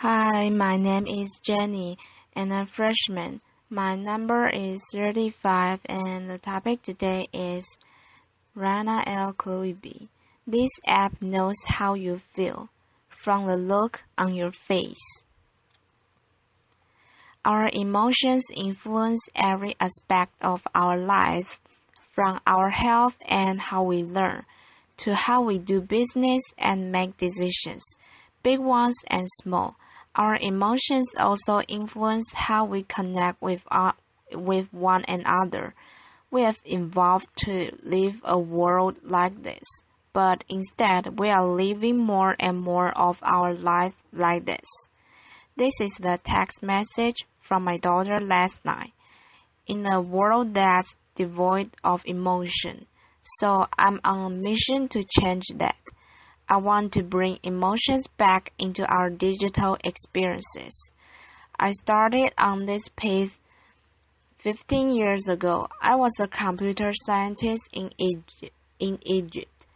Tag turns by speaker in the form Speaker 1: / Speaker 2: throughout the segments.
Speaker 1: Hi, my name is Jenny, and I'm a freshman. My number is 35, and the topic today is Rana Kaliouby. This app knows how you feel from the look on your face. Our emotions influence every aspect of our life, from our health and how we learn, to how we do business and make decisions, big ones and small. Our emotions also influence how we connect with one another. We have evolved to live a world like this, but instead we are living more and more of our life like this. This is the text message from my daughter last night. In a world that's devoid of emotion, so I'm on a mission to change that. I want to bring emotions back into our digital experiences. I started on this path 15 years ago. I was a computer scientist in Egypt,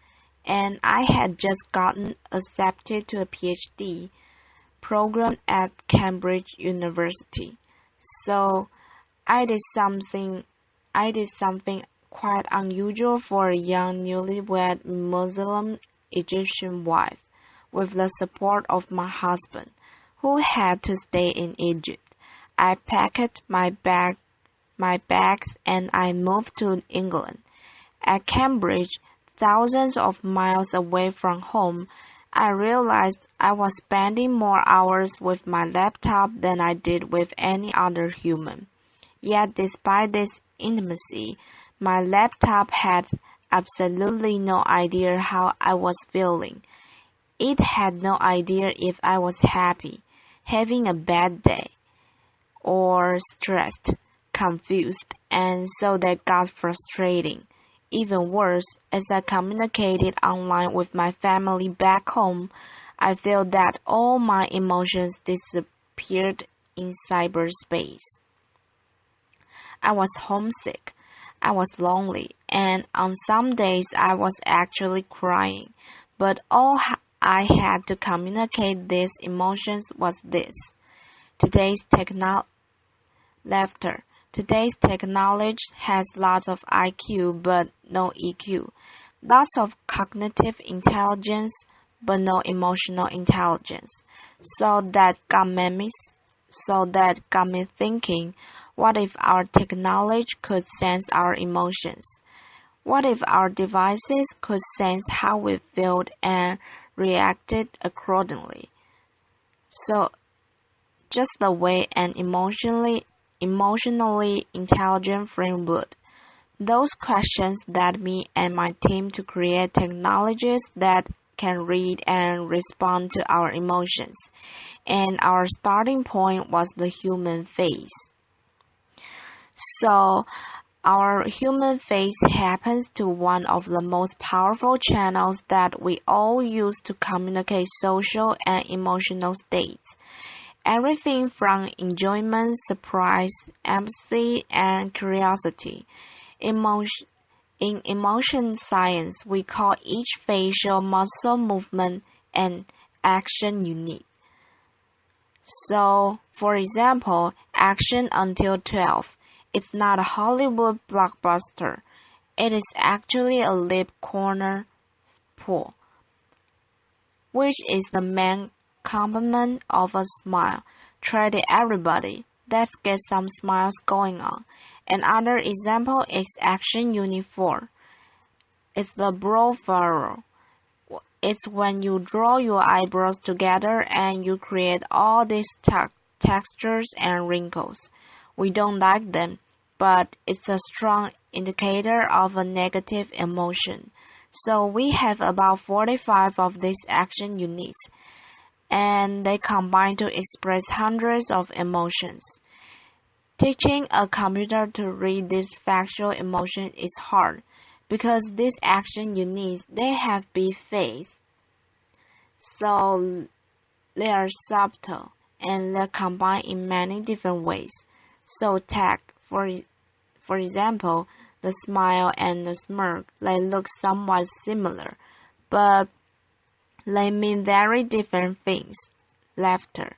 Speaker 1: and I had just gotten accepted to a PhD program at Cambridge University. So I did something quite unusual for a young newlywed Muslim Egyptian wife, with the support of my husband, who had to stay in Egypt. I packed my bags and I moved to England. At Cambridge, thousands of miles away from home, I realized I was spending more hours with my laptop than I did with any other human. Yet despite this intimacy, my laptop had absolutely no idea how I was feeling. It had no idea if I was happy, having a bad day, or stressed, confused, and so that got frustrating. Even worse, as I communicated online with my family back home, I felt that all my emotions disappeared in cyberspace. I was homesick. I was lonely, and on some days I was actually crying. But all I had to communicate these emotions was this. Laughter. Today's technology has lots of IQ but no EQ. Lots of cognitive intelligence but no emotional intelligence. So that got me thinking, what if our technology could sense our emotions? What if our devices could sense how we felt and reacted accordingly? So, just the way an emotionally intelligent friend would. Those questions led me and my team to create technologies that can read and respond to our emotions. And our starting point was the human face. So, our human face happens to one of the most powerful channels that we all use to communicate social and emotional states. Everything from enjoyment, surprise, empathy, and curiosity. In emotion science, we call each facial muscle movement an action unit. So, for example, action until 12. It's not a Hollywood blockbuster. It is actually a lip corner pull, which is the main component of a smile. Try it, everybody. Let's get some smiles going on. Another example is action unit 4. It's the brow furrow. It's when you draw your eyebrows together and you create all these textures and wrinkles. We don't like them, but it's a strong indicator of a negative emotion. So we have about 45 of these action units, and they combine to express hundreds of emotions. Teaching a computer to read these factual emotions is hard, because these action units, they have big face. So they are subtle, and they're combined in many different ways. So take, for example, the smile and the smirk, they look somewhat similar, but they mean very different things. Laughter.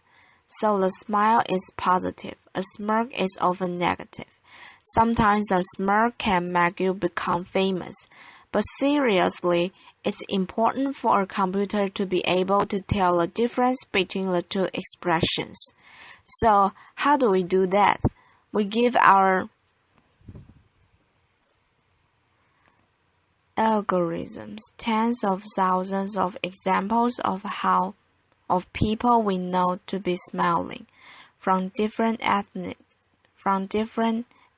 Speaker 1: So the smile is positive. A smirk is often negative. Sometimes a smirk can make you become famous. But seriously, it's important for a computer to be able to tell the difference between the two expressions. So, how do we do that? We give our algorithms tens of thousands of examples of people we know to be smiling from different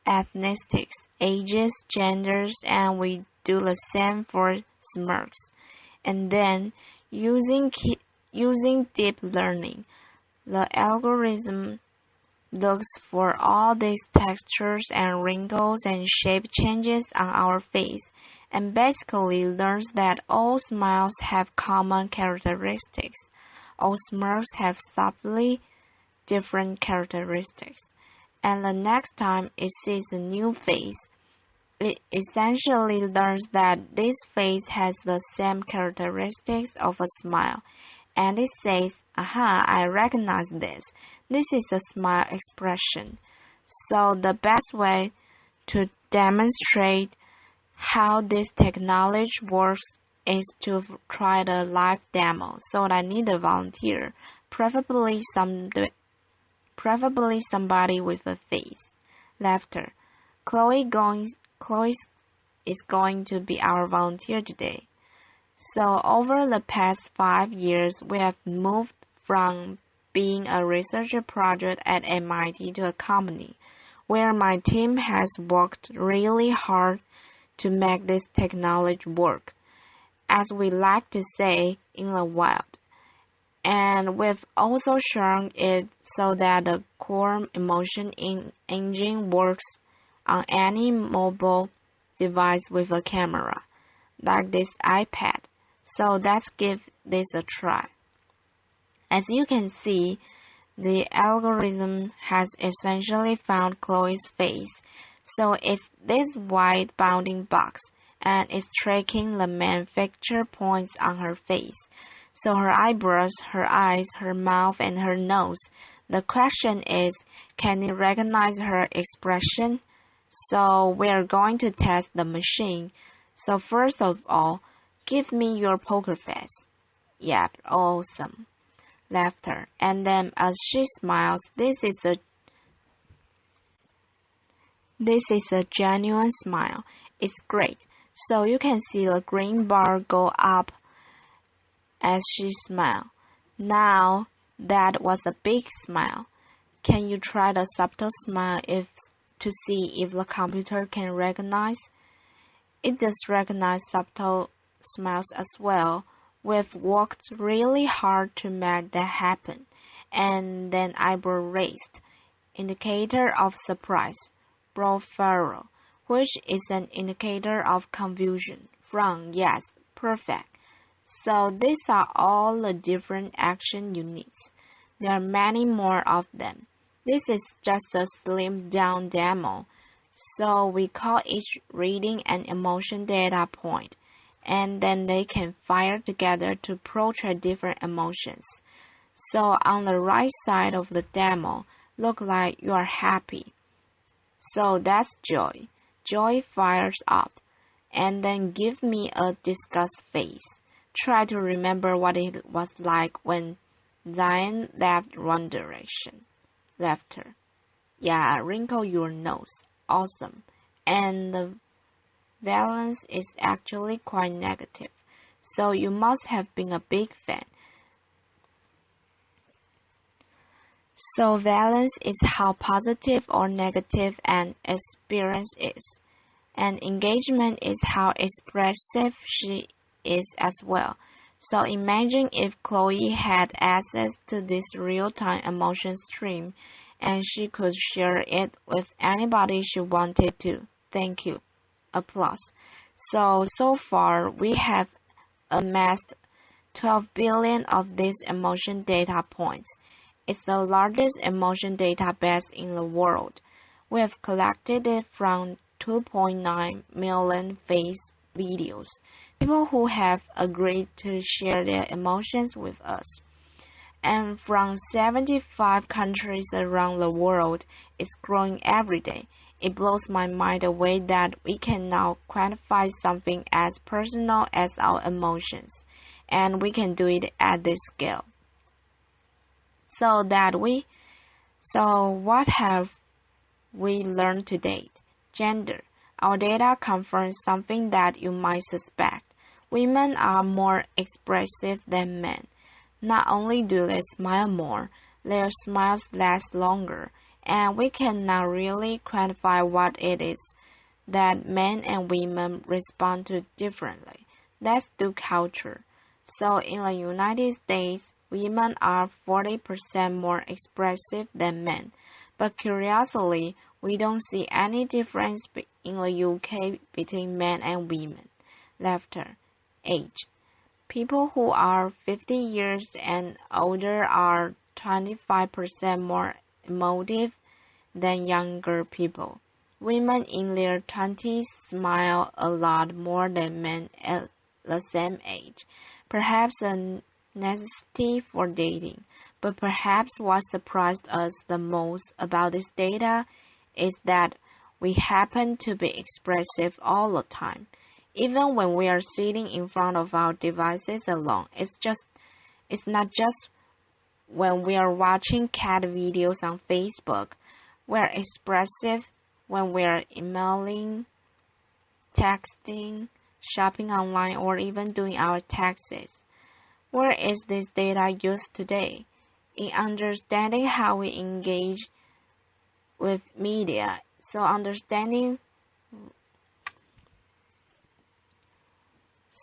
Speaker 1: ethnicities, ages, genders, and we do the same for smirks. And then, using deep learning, the algorithm looks for all these textures and wrinkles and shape changes on our face and basically learns that all smiles have common characteristics. All smirks have subtly different characteristics. And the next time it sees a new face, it essentially learns that this face has the same characteristics of a smile. And it says, aha, I recognize this. This is a smile expression. So the best way to demonstrate how this technology works is to try the live demo. So I need a volunteer, preferably somebody with a face. Laughter. Chloe is going to be our volunteer today. So over the past 5 years, we have moved from being a research project at MIT to a company where my team has worked really hard to make this technology work, as we like to say, in the wild. And we've also shrunk it so that the core emotion engine works on any mobile device with a camera, like this iPad. So let's give this a try. As you can see, the algorithm has essentially found Chloe's face, so it's this white bounding box, and it's tracking the main picture points on her face. So her eyebrows, her eyes, her mouth, and her nose. The question is, can it recognize her expression? So we're going to test the machine. So first of all, give me your poker face. Yep, awesome. Laughter. And then as she smiles, this is a genuine smile. It's great. So you can see the green bar go up as she smiles. Now that was a big smile. Can you try the subtle smile to see if the computer can recognize? It does recognize subtle smiles as well. We've worked really hard to make that happen. And then eyebrow raised, indicator of surprise. Brow furrow, which is an indicator of confusion. Frown, yes, perfect. So these are all the different action units. There are many more of them. This is just a slimmed down demo. So we call each reading an emotion data point, and then they can fire together to portray different emotions. So on the right side of the demo, look like you are happy. So that's joy. Joy fires up. And then give me a disgust face. Try to remember what it was like when Zion left one direction. Laughter. Yeah, wrinkle your nose. Awesome. And the valence is actually quite negative. So you must have been a big fan. So valence is how positive or negative an experience is. And engagement is how expressive she is as well. So imagine if Chloe had access to this real-time emotion stream and she could share it with anybody she wanted to. Thank you. Applause. So far we have amassed 12 billion of these emotion data points. It's the largest emotion database in the world. We have collected it from 2.9 million face videos, people who have agreed to share their emotions with us. and from 75 countries around the world, it's growing every day. It blows my mind away that we can now quantify something as personal as our emotions, and we can do it at this scale. So what have we learned to date? Gender. Our data confirms something that you might suspect. Women are more expressive than men. Not only do they smile more, their smiles last longer, and we can now really quantify what it is that men and women respond to differently. Let's do culture. So in the United States, women are 40% more expressive than men, but curiously, we don't see any difference in the UK between men and women. Laughter. Age. People who are 50 years and older are 25% more emotive than younger people. Women in their 20s smile a lot more than men at the same age. Perhaps a necessity for dating, but perhaps what surprised us the most about this data is that we happen to be expressive all the time. Even when we are sitting in front of our devices alone, it's not just when we are watching cat videos on Facebook. We're expressive when we're emailing, texting, shopping online, or even doing our taxes. Where is this data used today? In understanding how we engage with media, so understanding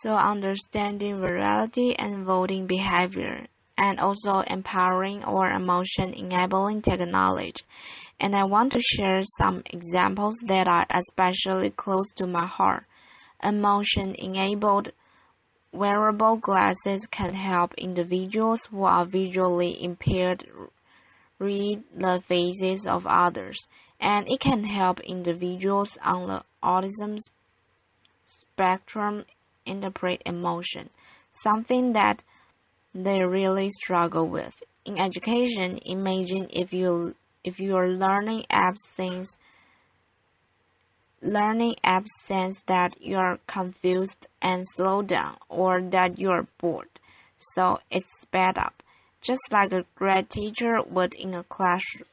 Speaker 1: virality and voting behavior, and also empowering or emotion-enabling technology. And I want to share some examples that are especially close to my heart. Emotion-enabled wearable glasses can help individuals who are visually impaired read the faces of others, and it can help individuals on the autism spectrum interpret emotion, something that they really struggle with. In education, imagine if your learning app sense that you're confused and slow down, or that you're bored, so it's sped up, just like a great teacher would in a classroom.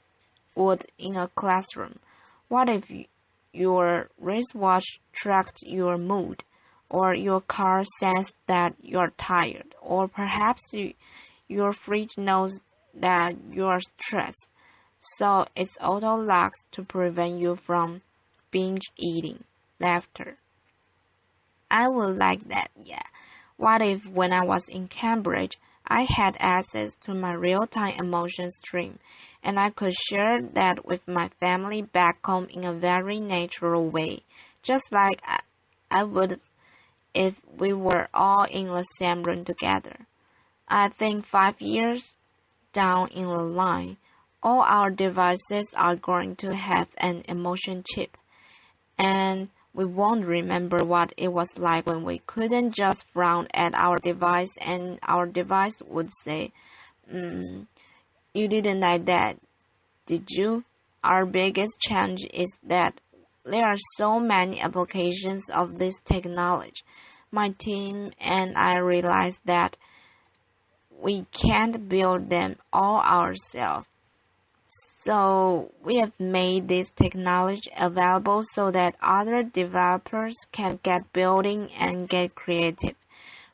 Speaker 1: What if your wristwatch tracked your mood, or your car sensed that you're tired, or perhaps your fridge knows that you're stressed, so it's auto-locks to prevent you from binge eating? Laughter. I would like that, yeah. What if when I was in Cambridge, I had access to my real-time emotion stream, and I could share that with my family back home in a very natural way, just like I would if we were all in the same room together. I think 5 years down in the line, all our devices are going to have an emotion chip, and we won't remember what it was like when we couldn't just frown at our device and our device would say, you didn't like that, did you? Our biggest challenge is that there are so many applications of this technology. My team and I realized that we can't build them all ourselves. So we have made this technology available so that other developers can get building and get creative.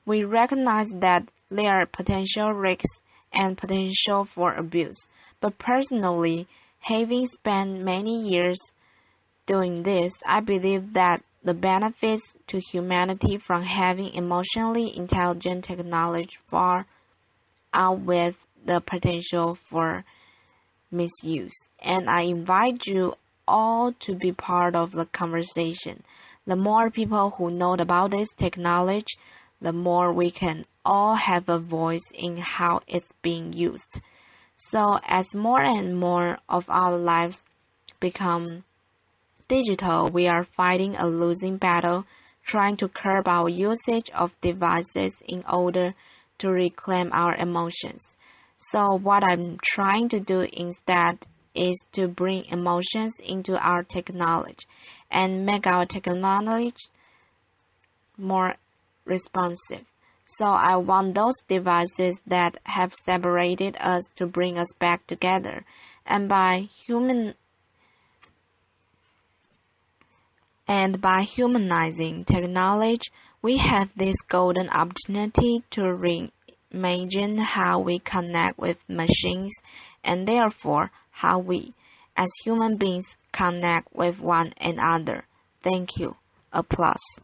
Speaker 1: We recognize that there are potential risks and potential for abuse, but personally, having spent many years doing this, I believe that the benefits to humanity from having emotionally intelligent technology far outweigh the potential for misuse. And I invite you all to be part of the conversation. The more people who know about this technology, the more we can all have a voice in how it's being used. So as more and more of our lives become digital, we are fighting a losing battle, trying to curb our usage of devices in order to reclaim our emotions. So what I'm trying to do instead is to bring emotions into our technology and make our technology more responsive. So I want those devices that have separated us to bring us back together. And by humanizing technology, we have this golden opportunity to reimagine how we connect with machines and therefore how we, as human beings, connect with one another. Thank you. Applause.